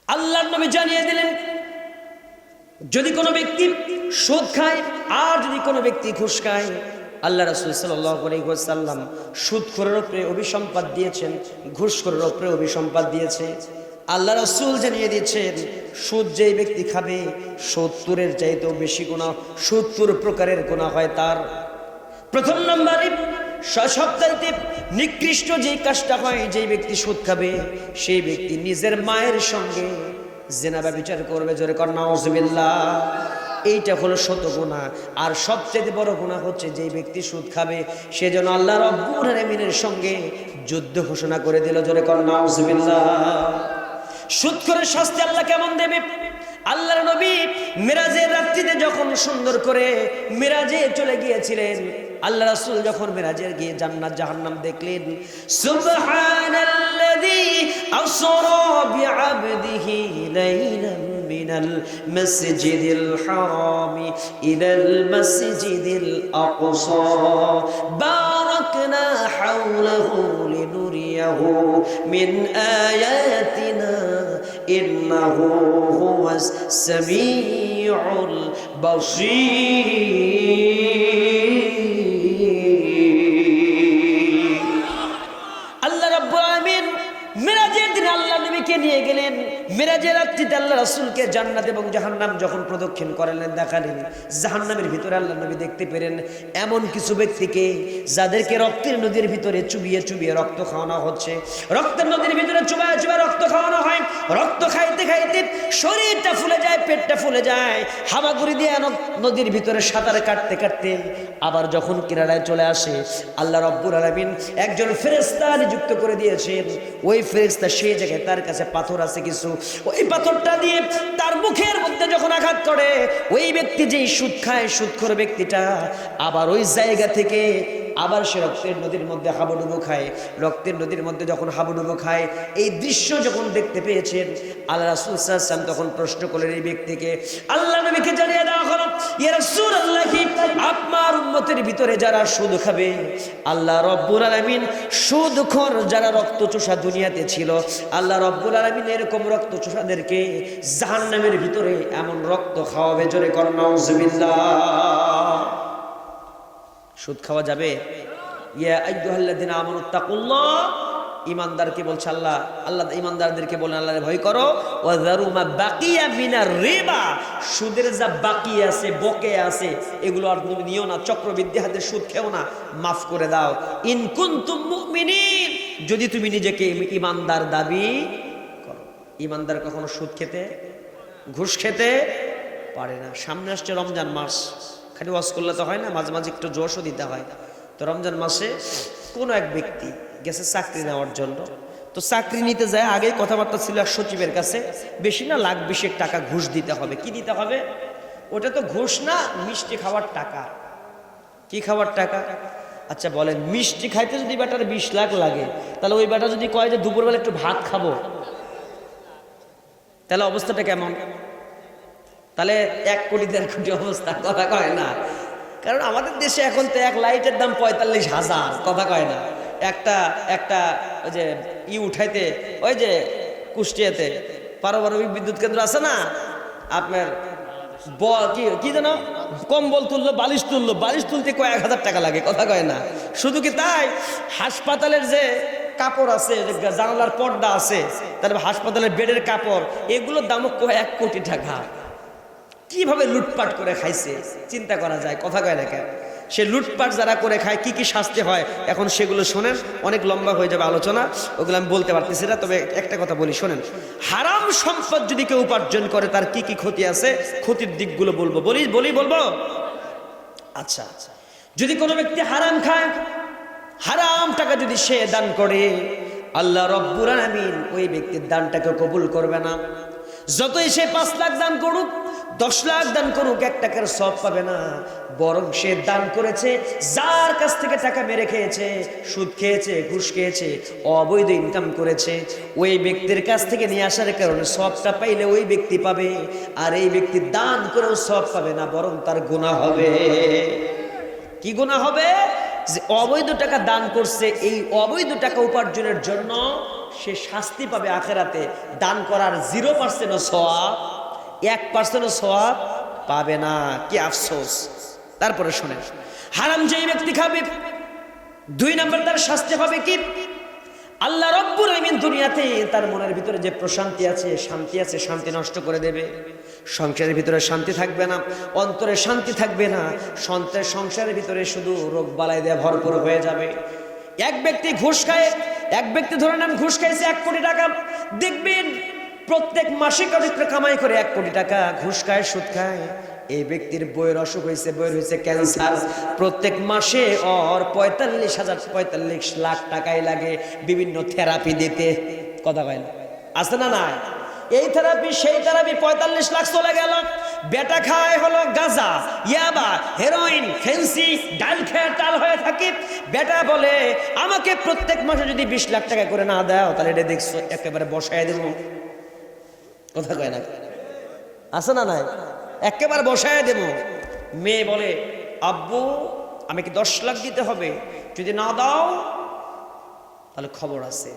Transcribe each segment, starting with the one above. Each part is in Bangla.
আল্লাহর নবী জানিয়ে দিলেন, যদি কোনো ব্যক্তি সুদ খায় আর যদি কোনো ব্যক্তি ঘুষ খায়, আল্লাহ রাসূল সাল্লাল্লাহু আলাইহি ওয়াসাল্লাম সুদখোরের উপরে অভিসম্পাদ দিয়েছেন, ঘুষখোরের উপরে অভিসম্পাদ দিয়েছে। আল্লাহ রাসূল জানিয়ে দিয়েছেন, সুদ যেই ব্যক্তি খাবে ৭০-এর চাইতেও বেশি গুনাহ, ৭০ প্রকারের গুনাহ হয় তার। প্রথম নম্বরে সবচাইতে নিকৃষ্ট যেই কাজটা হয়, যেই ব্যক্তি সুদ খাবে সেই ব্যক্তি নিজের মায়ের সঙ্গে জিনা ব্যভিচার করবে। জোরে কর নাউজুবিল্লাহ। এইটা হলো শত গুনাহ। আর সবচেয়ে বড় গুনাহ হচ্ছে যেই ব্যক্তি সুদ খাবে সে যেন আল্লাহ রাব্বুল আলামিনের সঙ্গে যুদ্ধ ঘোষণা করে দিল। জোরে কর নাউজুবিল্লাহ। সুদখোরের শাস্তি আল্লাহ কেমন দেবে? আল্লাহর নবী মিরাজের রাত্রিতে যখন সুন্দর করে মিরাজে চলে গিয়েছিলেন, আল্লাহ রাসূল যখন মিরাজে গিয়ে জান্নাত জাহান্নাম দেখলেন, সুবহানাল্লাযী আসরা বিআবদিহি লাইলান মিনাল মাসজিদিল হারাম ইলাল মাসজিদিল আকসা বারাকনা হাওলাহু লিনুরিয়াহু মিন আয়াতিনা ইন্নাহু হুয়াস সামিউল বাসীর। নিয়ে গেলেন মিরাজের রাত্রিতে আল্লাহ রাসূলকে জান্নাত এবং জাহান্নাম যখন প্রদক্ষিণ করালেন, দেখালেন জাহান্নামের ভিতরে আল্লাহ নবী দেখতে পেলেন এমন কিছু ব্যক্তিকে যাদেরকে রক্তের নদীর ভিতরে চুবিয়ে চুবিয়ে রক্ত খাওয়ানো হচ্ছে। রক্তের নদীর ভিতরে চুবায় চুবায় রক্ত খাওয়ানো হয়। রক্ত খাইতে খাইতে শরীরটা ফুলে যায়, পেটটা ফুলে যায়, হামাগুড়ি দিয়ে নদীর ভিতরে সাঁতার কাটতে কাটতে আবার যখন কিনারায় চলে আসে, আল্লাহ রাব্বুল আলামিন একজন ফেরেশতা নিযুক্ত করে দিয়েছেন। ওই ফেরেশতা সেই জায়গায় তার কাছে পাথর আছে কিছু, ওই পাথরটা দিয়ে তার মুখের মধ্যে যখন আঘাত করে, ওই ব্যক্তি যেই সুদ খায় সুদখোর ব্যক্তিটা আবার ওই জায়গা থেকে আবার সে রক্তের নদীর মধ্যে হাবুডুবু খায়। রক্তের নদীর মধ্যে যখন হাবুডুবু খায়, এই দৃশ্য যখন দেখতে পেয়েছেন আল্লাহ রাসূল সাল্লাল্লাহু আলাইহি ওয়াসাল্লাম তখন প্রশ্ন করলেন এই ব্যক্তিকে। আল্লাহ নবীকে জানিয়ে দেওয়া হলো, ইয়া রাসূলুল্লাহ, আপনার উম্মতের ভিতরে যারা সুদ খাবে, আল্লাহ রাব্বুল আলামিন সুদখোর যারা রক্তচোষা দুনিয়াতে ছিল, আল্লাহ রাব্বুল আলামিন এরকম রক্তচোষাদেরকে জাহান্নামের ভিতরে এমন রক্ত খাওয়াবে। জোরে কর নাউজুবিল্লাহ। সুদ খাওয়া যাবে? ইয়া আইয়ুহাল্লাযিনা আমানুত্তাকুল্লাহ, ঈমানদারকে বলছে আল্লাহ, আল্লাহ ঈমানদারদেরকে বলেন আল্লাহরে ভয় করো। ওয়া যারু মা বাকিয়া মিনার রিবা, সুদের যা বাকি আছে, বকেয়া আছে, এগুলো আর তুমি নিও না, চক্রবৃদ্ধি হাতে সুদ খেও না, মাফ করে দাও। ইন কুনতুম মুমিনিন, যদি তুমি নিজেকে ঈমানদার দাবি করো। ঈমানদার কখনো সুদ খেতে, ঘুষ খেতে পারে না। সামনে আসছে রমজান মাস, খালি ওয়াজ করলে তো হয় না, মাঝে মাঝে একটু জোশও দিতে হয়। তো রমজান মাসে কোনো এক ব্যক্তি গেছে চাকরি নেওয়ার জন্য। তো চাকরি নিতে যায়, আগে কথাবার্তা ছিল এক সচিবের কাছে, বেশি না লাখ 20 টাকা ঘুষ দিতে হবে। কি দিতে হবে? ওটা তো ঘুষ না, মিষ্টি খাওয়ার টাকা। কি খাওয়ার টাকা? আচ্ছা বলেন, মিষ্টি খাইতে যদি বেটার 20 লাখ লাগে, তাহলে ওই বেটা যদি কয় যে দুপুরবেলা একটু ভাত খাবো, তাহলে অবস্থাটা কেমন? তাহলে 1 কোটি 1.5 কোটি অবস্থা। কথা কয় না? কারণ আমাদের দেশে এখন তো এক লাইটের দাম 45,000। কথা কয় না? একটা ওই যে উঠাইতে, ওই যে কুষ্টিয়াতে পারমাণবিক বিদ্যুৎ কেন্দ্র আছে না আপনার, কি যেন কম্বল তুললো, বালিশ তুললো, বালিশ তুলতে কয়েক হাজার টাকা লাগে। কথা কয় না? শুধু কি তাই, হাসপাতালের যে কাপড় আছে, জানালার পর্দা আছে, তারপর হাসপাতালের বেডের কাপড়, এগুলোর দামও 1 কোটি টাকা। কিভাবে লুটপাট করে খাইছে চিন্তা করা যায়। কথা কয় না কেন? সে লুটপাট যারা করে খায় কি কি শাস্তি হয়, এখন সেগুলো শোনেন। অনেক লম্বা হয়ে যাবে আলোচনা, ওগুলো আমি বলতে পারতেছি না। তবে একটা কথা বলি, শোনেন। হারাম সম্পদ যদি কেউ উপার্জন করে তার কি কি ক্ষতি আছে, ক্ষতির দিকগুলো বলবো। বলবো। আচ্ছা, যদি কোনো ব্যক্তি হারাম খায়, হারাম টাকা যদি সে দান করে, আল্লাহ রাব্বুল আলামিন ওই ব্যক্তির দানটাকে কবুল করবে না। যতই সে 5 লাখ দান করুক, 10 লাখ দান করুক, 1 টাকার সওয়াব পাবে না। বরং সে দান করেছে যার কাছ থেকে টাকা মেরে খেয়েছে, সুদ খেয়েছে, ঘুষ খেয়েছে, অবৈধ ইনকাম করেছে, ওই ব্যক্তির কাছ থেকে নিয়ে আসার কারণে সওয়াবটা পাইলে ওই ব্যক্তি পাবে। আর এই ব্যক্তি দান করেও সওয়াব পাবে না, বরং তার গুনাহ হবে। কি গুনাহ হবে? যে অবৈধ টাকা দান করছে, এই অবৈধ টাকা উপার্জনের জন্য সে শাস্তি পাবে আখেরাতে। দান করার 0% সওয়াব, 1% সওয়াব পাবে না। কি আফসোস। তারপরে শুনেন, হারাম যেই ব্যক্তি খাবে 2 নম্বর তার শাস্তি হবে কি? আল্লাহ রাব্বুল আলামিন দুনিয়াতে তার মনের ভিতরে যে প্রশান্তি আছে, শান্তি আছে, শান্তি নষ্ট করে দেবে। সংসারের ভিতরে শান্তি থাকবে না, অন্তরে শান্তি থাকবে না, সংসারের ভিতরে শুধু রোগ বালাই দিয়ে ভরপুর হয়ে যাবে। এক ব্যক্তি ঘুষ খায়, এক ব্যক্তি ধরে নেন ঘুষ খাইছে 1 কোটি টাকা, দেখবেন প্রত্যেক মাসে কত কামাই করে 1 কোটি টাকা ঘুষ খায়, সুদ খায়। এই ব্যক্তির বইয়ের অসুখ হয়েছে, বইয়ের হয়েছে ক্যান্সার, প্রত্যেক মাসে ওর 45 লাখ টাকাই লাগে বিভিন্ন থেরাপি দিতে। কথা কয় না, আছে না নাই? এই থেরাপি সেই থেরাপি 45 লাখ চলে গেল। বেটা খায় হলো গাঁজা, ইয়াবা, হেরোইন, ফেন্সি, ডাল খেয়ে টাল হয়ে থাকে। বেটা বলে আমাকে প্রত্যেক মাসে যদি 20 লাখ টাকা করে না দাও তাহলে এটা দেখছো একেবারে বসায় দেব। কথা কয় না, আছে না নাই? একেবারে বসায় দেব। মেয়ে বলে আব্বু আমি কি 10 লাখ দিতে হবে, যদি না দাও তাহলে খবর আছে।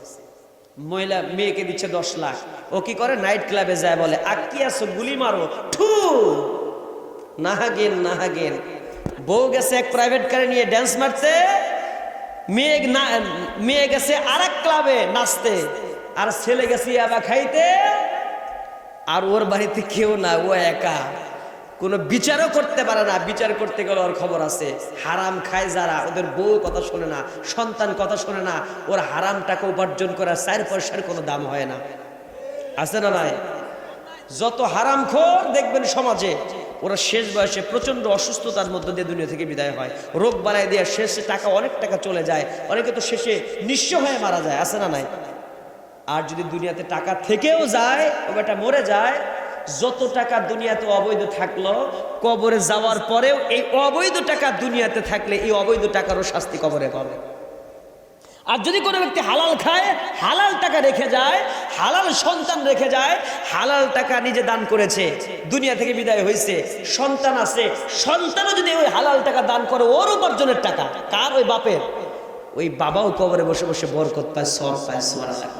মহিলা মেয়েকে দিচ্ছে 10 লাখ। ও কি করে, নাইট ক্লাবে যায়, বলে আকি আছো গুলি মারো, ঠু নাহাগেন। বউ গেছে এক প্রাইভেট কারে নিয়ে ড্যান্স মারতে, মেয়ে গেছে আরেক ক্লাবে নাচতে, আর ছেলে গেছে ইয়াবা খাইতে। আর ওর বাড়িতে কেউ না, ও একা, কোনো বিচারও করতে পারে না। বিচার করতে গেলে ওর খবর আছে। হারাম খায় যারা, ওদের বউ কথা শোনে না, সন্তান কথা শোনে না, ওর হারাম টাকা উপার্জন করার 4 পয়সার কোনো দাম হয় না। আছে না নাই? যত হারামখোর দেখবেন সমাজে, ওরা শেষ বয়সে প্রচন্ড অসুস্থতার মধ্য দিয়ে দুনিয়া থেকে বিদায় হয়। রোগ বাড়ায় দিয়ে শেষে টাকা, অনেক টাকা চলে যায়, অনেকে তো শেষে নিঃস্ব হয়ে মারা যায়। আছে না নাই? আর যদি দুনিয়াতে টাকা থেকেও যায়, ওটা মরে যায়, যত টাকা দুনিয়াতে অবৈধ থাকলো, কবরে যাওয়ার পরেও এই অবৈধ টাকা দুনিয়াতে থাকলে এই অবৈধ টাকারও শাস্তি কবরে পাবে। আর যদি কোনো ব্যক্তি হালাল খায়, হালাল টাকা রেখে যায়, হালাল সন্তান রেখে যায়, হালাল টাকা নিজে দান করেছে, দুনিয়া থেকে বিদায় হয়েছে, সন্তান আছে, সন্তানও যদি ওই হালাল টাকা দান করে, ওর উপার্জনের টাকা, কার? ওই বাপের। ওই বাবাও কবরে বসে বসে বরকত পায়, সব পায়। সুবহানাল্লাহ।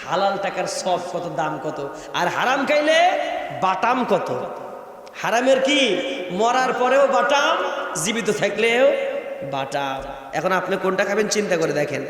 হালাল টাকার সব কত, দাম কত, আর হারাম খাইলে বাটাম কত। হারামের কি, মরার পরেও বাটাম, জীবিত থাকলেও বাটাম। এখন আপনি কোনটা খাবেন চিন্তা করে দেখেন।